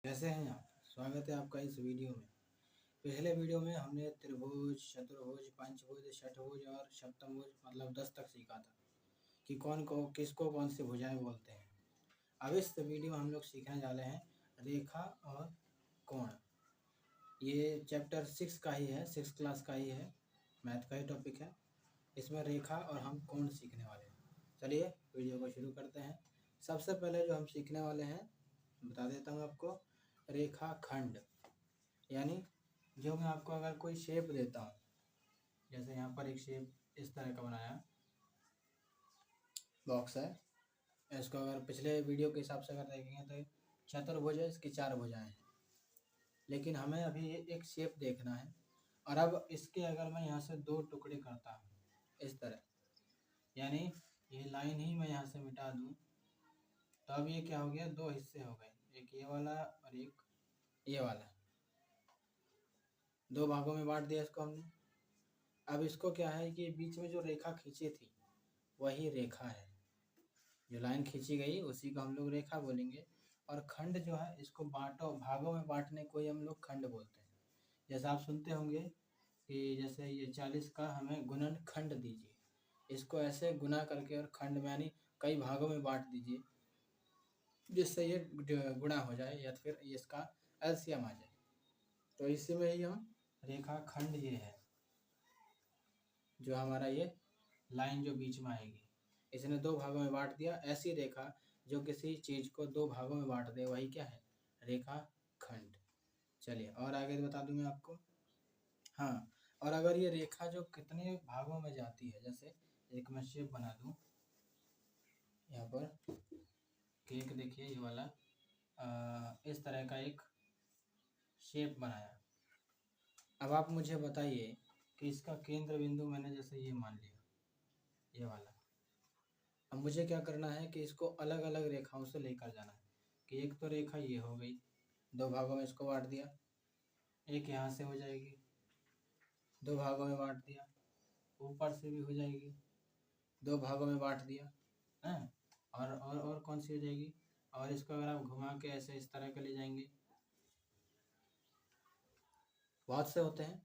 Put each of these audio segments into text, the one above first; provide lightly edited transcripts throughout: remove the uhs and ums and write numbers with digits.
कैसे हैं आप? स्वागत है आपका इस वीडियो में। पिछले वीडियो में हमने त्रिभुज, चतुर्भुज, पंचभुज, षटभुज और सप्तमभुज मतलब 10 तक सीखा था कि कौन को किसको कौन सी भुजाएं बोलते हैं। अब इस वीडियो में हम लोग सीखने वाले हैं रेखा और कोण। ये चैप्टर 6 का ही है, 6 क्लास का ही है, मैथ का ही टॉपिक है। इसमें रेखा और हम कोण सीखने वाले हैं। चलिए वीडियो को शुरू करते हैं। सबसे पहले जो हम सीखने वाले हैं बता देता हूँ आपको, रेखा खंड। यानी जो मैं आपको अगर कोई शेप देता हूँ, जैसे यहाँ पर एक शेप इस तरह का बनाया बॉक्स है, इसको अगर पिछले वीडियो के हिसाब से अगर देखेंगे तो चतुर्भुज है, इसकी 4 भुजाएं हैं। लेकिन हमें अभी एक शेप देखना है और अब इसके अगर मैं यहाँ से 2 टुकड़े करता हूँ इस तरह, यानी ये लाइन ही मैं यहाँ से मिटा दूँ तो अब ये क्या हो गया, 2 हिस्से हो गए, एक ये वाला और एक ये वाला। 2 भागों में बांट दिया इसको हमने। अब इसको क्या है कि बीच में जो रेखा खींची थी वही रेखा है, जो लाइन खींची गई उसी को हम लोग रेखा बोलेंगे। और खंड जो है इसको बांटो, भागों में बांटने को ही हम लोग खंड बोलते हैं। जैसे आप सुनते होंगे कि जैसे ये 40 का हमें गुणन खंड दीजिए, इसको ऐसे गुना करके और खंड में यानी कई भागों में बांट दीजिए जिससे ये गुणा हो जाए या फिर इसका एलसीएम आ जाए। तो इसी में ही हम रेखा खंड ये है, जो हमारा ये लाइन जो बीच में आएगी इसने 2 भागों में बांट दिया। ऐसी रेखा जो किसी चीज को 2 भागों में बांट दे वही क्या है, रेखा खंड। चलिए और आगे बता दूं मैं आपको। हाँ, और अगर ये रेखा जो कितने भागों में जाती है, जैसे एक मैं शेप बना दूं यहाँ पर, एक देखिए ये वाला इस तरह का एक शेप बनाया। अब आप मुझे बताइए कि इसका केंद्र बिंदु मैंने जैसे ये मान लिया, ये वाला। अब मुझे क्या करना है कि इसको अलग अलग रेखाओं से लेकर जाना है कि एक तो रेखा ये हो गई, 2 भागों में इसको बांट दिया, एक यहाँ से हो जाएगी, 2 भागों में बांट दिया, ऊपर से भी हो जाएगी, 2 भागों में बांट दिया है। और कौन सी हो जाएगी, और इसको अगर आप घुमा के ऐसे इस तरह के ले जाएंगे, बहुत से होते हैं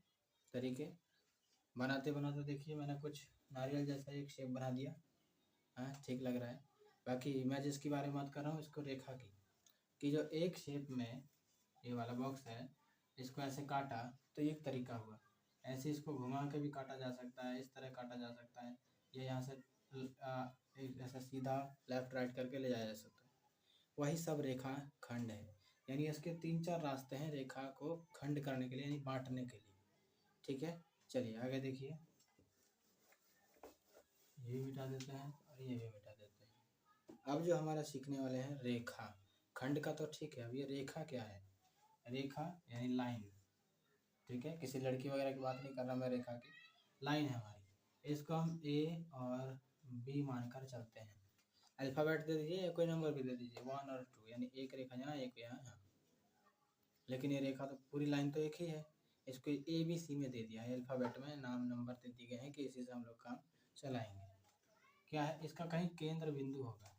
तरीके। बनाते बनाते देखिए मैंने कुछ नारियल जैसा एक शेप बना दिया, हाँ ठीक लग रहा है। बाकी मैं जिसकी बारे में बात कर रहा हूँ इसको रेखा की, कि जो एक शेप में ये वाला बॉक्स है इसको ऐसे काटा तो एक तरीका हुआ, ऐसे इसको घुमा के भी काटा जा सकता है, इस तरह काटा जा सकता है, ये यहाँ से ऐसा सीधा लेफ्ट राइट करके ले जाया जा सकता है। वही सब रेखा खंड है। यानी इसके 3-4 रास्ते हैं रेखा को खंड करने के लिए, यानी बांटने के लिए। ठीक है, चलिए आगे देखिए। ये मिटा देते हैं और ये भी मिटा देते हैं। अब जो हमारा सीखने वाले हैं रेखा खंड का तो ठीक है, अब ये रेखा क्या है, रेखा यानी लाइन। ठीक है, किसी लड़की वगैरह की बात नहीं कर रहा मैं, रेखा की लाइन है हमारी। इसको हम ए और बी मानकर चलते हैं। अल्फ़ाबेट दे दीजिए या कोई नंबर भी दे दीजिए, 1 और 2, यानी एक रेखा यहाँ एक यहाँ यहाँ। लेकिन ये रेखा तो पूरी लाइन तो एक ही है, इसको ए बी सी में दे दिया है, अल्फ़ाबेट में नाम नंबर दे दिए गए हैं कि इसी से हम लोग काम चलाएंगे। क्या है, इसका कहीं केंद्र बिंदु होगा।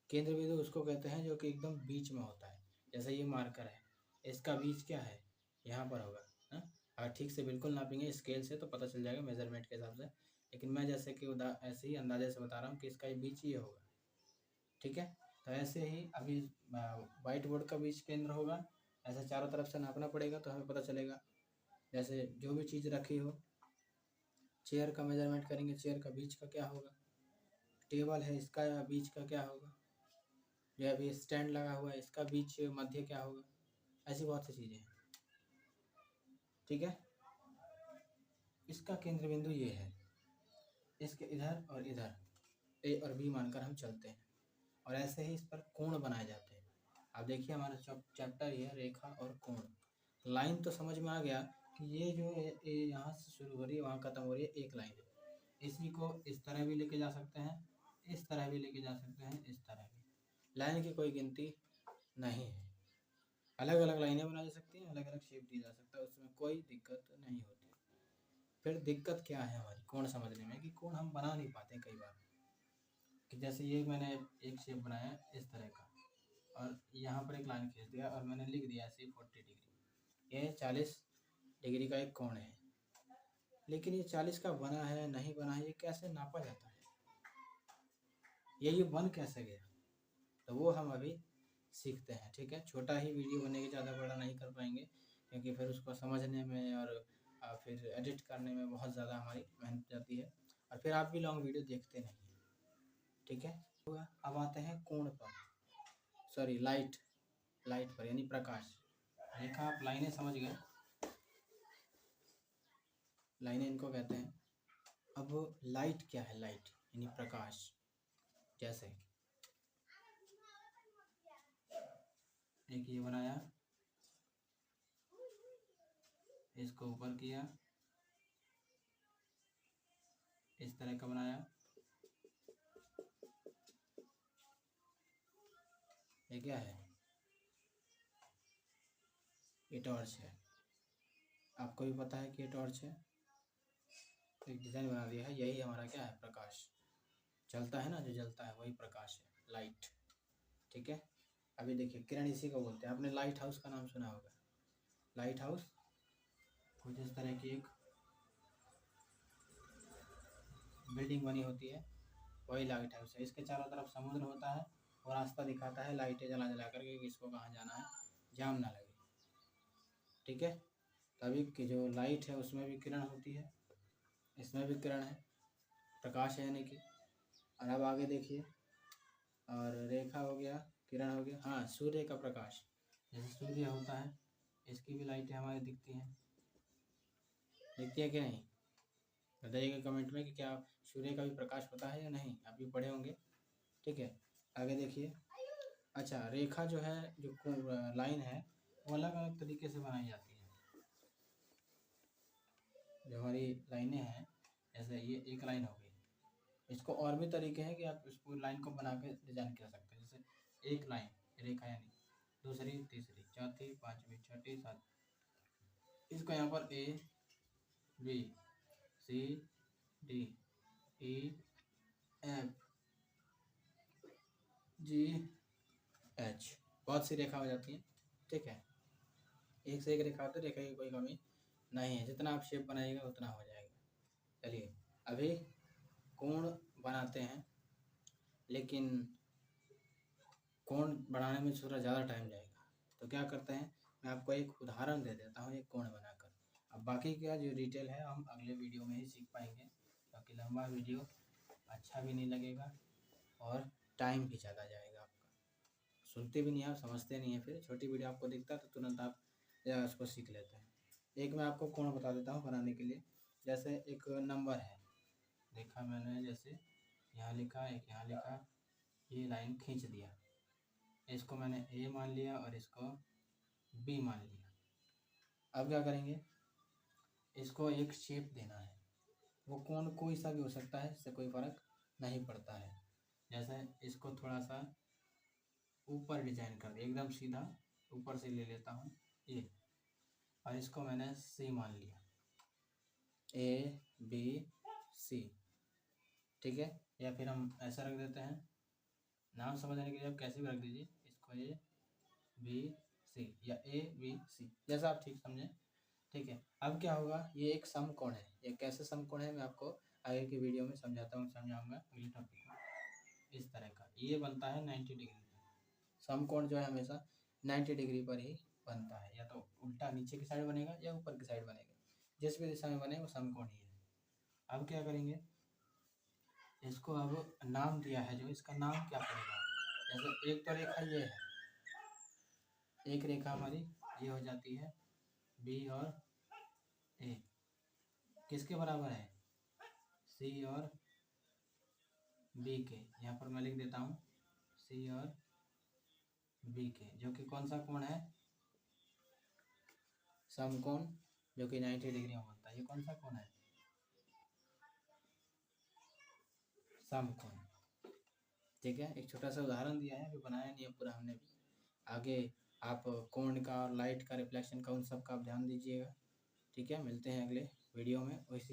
केंद्र बिंदु उसको कहते हैं जो कि एकदम बीच में होता है। जैसे ये मार्कर है, इसका बीच क्या है, यहाँ पर होगा ना। अगर ठीक से बिल्कुल नापेंगे स्केल से तो पता चल जाएगा मेजरमेंट के हिसाब से, लेकिन मैं जैसे कि ऐसे ही अंदाजे से बता रहा हूँ कि इसका ये बीच ही होगा। ठीक है, तो ऐसे ही अभी वाइट बोर्ड का बीच केंद्र होगा, ऐसे चारों तरफ से नापना पड़ेगा तो हमें पता चलेगा। जैसे जो भी चीज़ रखी हो, चेयर का मेजरमेंट करेंगे, चेयर का बीच का क्या होगा, टेबल है इसका बीच का क्या होगा, जो अभी स्टैंड लगा हुआ है इसका बीच मध्य क्या होगा। ऐसी बहुत सी चीज़ें हैं। ठीक है, इसका केंद्र बिंदु ये है, इसके इधर और इधर ए और बी मानकर हम चलते हैं और ऐसे ही इस पर कोण बनाए जाते हैं। अब देखिए हमारा चैप्टर ये है रेखा और कोण। लाइन तो समझ में आ गया कि ये जो यहाँ से शुरू हो रही है वहाँ ख़त्म हो रही है, एक लाइन है। इसी को इस तरह भी लेके जा सकते हैं, इस तरह भी लेके जा सकते हैं, इस तरह भी। लाइन की कोई गिनती नहीं है, अलग अलग लाइनें बनाई जा सकती हैं, अलग अलग शेप दिया जा सकता है, उसमें कोई दिक्कत नहीं होती। फिर दिक्कत क्या है हमारी कोण समझने में, कि कोण हम बना नहीं पाते कई बार। कि जैसे ये मैंने एक शेप बनाया इस तरह का और यहाँ पर एक लाइन खींच दिया और मैंने लिख दिया ऐसे 40 डिग्री। ये 40 डिग्री का एक कोण है, लेकिन ये 40 का बना है नहीं बना है, ये कैसे नापा जाता है, ये बन कैसे गया, तो वो हम अभी सीखते हैं। ठीक है, छोटा ही वीडियो बनेगा, ज़्यादा बड़ा नहीं कर पाएंगे, क्योंकि फिर उसको समझने में और फिर एडिट करने में बहुत ज़्यादा हमारी मेहनत जाती है, और फिर आप भी लॉन्ग वीडियो देखते नहीं हैं। ठीक है, अब आते हैं कोण पर, सॉरी लाइट पर, यानी प्रकाश। देखा, आप लाइनें समझ गए, लाइनें इनको कहते हैं। अब लाइट क्या है, लाइट यानी प्रकाश। जैसे एक ये बनाया, इसको ऊपर किया, इस तरह का बनाया, ये क्या है, ये टॉर्च है। आपको भी पता है कि ये टॉर्च है, एक डिज़ाइन बना दिया है, यही हमारा क्या है, प्रकाश। जलता है ना, जो जलता है वही प्रकाश है, लाइट। ठीक है, अभी देखिए किरण इसी को बोलते हैं। आपने लाइट हाउस का नाम सुना होगा। लाइट हाउस कुछ इस तरह की एक बिल्डिंग बनी होती है, वही लाइट हाउस है। इसके चारों तरफ समुद्र होता है और रास्ता दिखाता है लाइटें जला जला करके, किसको कहाँ जाना है, जाम ना लगे। ठीक है, तभी कि जो लाइट है उसमें भी किरण होती है, इसमें भी किरण है, प्रकाश है यानी कि। और अब आगे देखिए, और रेखा हो गया, किरण हो गया, हाँ सूर्य का प्रकाश, जैसे सूर्य होता है, इसकी भी लाइटें हमारी दिखती हैं, दिखती है कि नहीं, बताइएगा कमेंट में कि क्या सूर्य का भी प्रकाश पता है या नहीं, आप भी पढ़े होंगे। ठीक है, आगे देखिए। अच्छा, रेखा जो है, जो लाइन है, वो अलग अलग तरीके से बनाई जाती है। जो हमारी लाइनें हैं, जैसे ये एक लाइन हो गई, इसको और भी तरीके हैं कि आप इसको लाइन को बना के डिजाइन कर सकते हैं। जैसे एक लाइन रेखा, यानी दूसरी, तीसरी, चौथी, पांचवी, छठी, सातवीं, इसको यहाँ पर A B C D E F G H, बहुत सी रेखा हो जाती है। ठीक है, एक से एक रेखा होती है, रेखा की कोई कमी नहीं है, जितना आप शेप बनाइएगा उतना हो जाएगा। चलिए, अभी कोण बनाते हैं, लेकिन कोण बनाने में थोड़ा ज़्यादा टाइम जाएगा, तो क्या करते हैं, मैं आपको एक उदाहरण दे देता हूँ एक कोण बनाकर। अब बाकी क्या जो डिटेल है हम अगले वीडियो में ही सीख पाएंगे, क्योंकि लंबा वीडियो अच्छा भी नहीं लगेगा और टाइम भी ज़्यादा जाएगा आपका, सुनते भी नहीं, आप समझते नहीं हैं। फिर छोटी वीडियो आपको दिखता है तो तुरंत आप उसको सीख लेते हैं। एक मैं आपको कोण बता देता हूँ बनाने के लिए। जैसे एक नंबर है, देखा मैंने, जैसे यहाँ लिखा, एक यहाँ लिखा, ये लाइन खींच दिया, इसको मैंने ए मान लिया और इसको बी मान लिया। अब क्या करेंगे, इसको एक शेप देना है, वो कोण कोई सा भी हो सकता है, इससे कोई फर्क नहीं पड़ता है। जैसे इसको थोड़ा सा ऊपर डिजाइन कर दिया, एकदम सीधा ऊपर से ले लेता हूँ ये, और इसको मैंने सी मान लिया, ए बी सी। ठीक है, या फिर हम ऐसा रख देते हैं, नाम समझने के लिए आप कैसे भी रख दीजिए, इसको ए बी सी या ए बी सी, जैसा आप ठीक समझें। ठीक है, अब क्या होगा, ये एक समकोण है, ये कैसे समकोण है मैं आपको आगे की वीडियो में समझाऊंगा अगले टॉपिक में। इस तरह का ये बनता है 90 डिग्री। समकोण जो है हमेशा 90 डिग्री पर ही बनता है, या तो उल्टा नीचे की साइड बनेगा या ऊपर की साइड बनेगा, जिस भी दिशा में बने वो समकोण ही है। अब क्या करेंगे, इसको अब नाम दिया है, जो इसका नाम क्या पड़ेगा, जैसे एक तो रेखा ये है, एक रेखा हमारी ये हो जाती है बी और ए, किसके बराबर है, सी और बी के। यहाँ पर मैं लिख देता हूँ सी और बी के, जो कि कौन सा कोण है, समकोण, जो कि 90 डिग्री में बनता है। ये कौन सा कोण है, समकोण। ठीक है, एक छोटा सा उदाहरण दिया है, अभी बनाया नहीं है पूरा हमने भी। आगे आप कोण का और लाइट का, रिफ्लेक्शन का, उन सब का आप ध्यान दीजिएगा। ठीक है, मिलते हैं अगले वीडियो में वैसी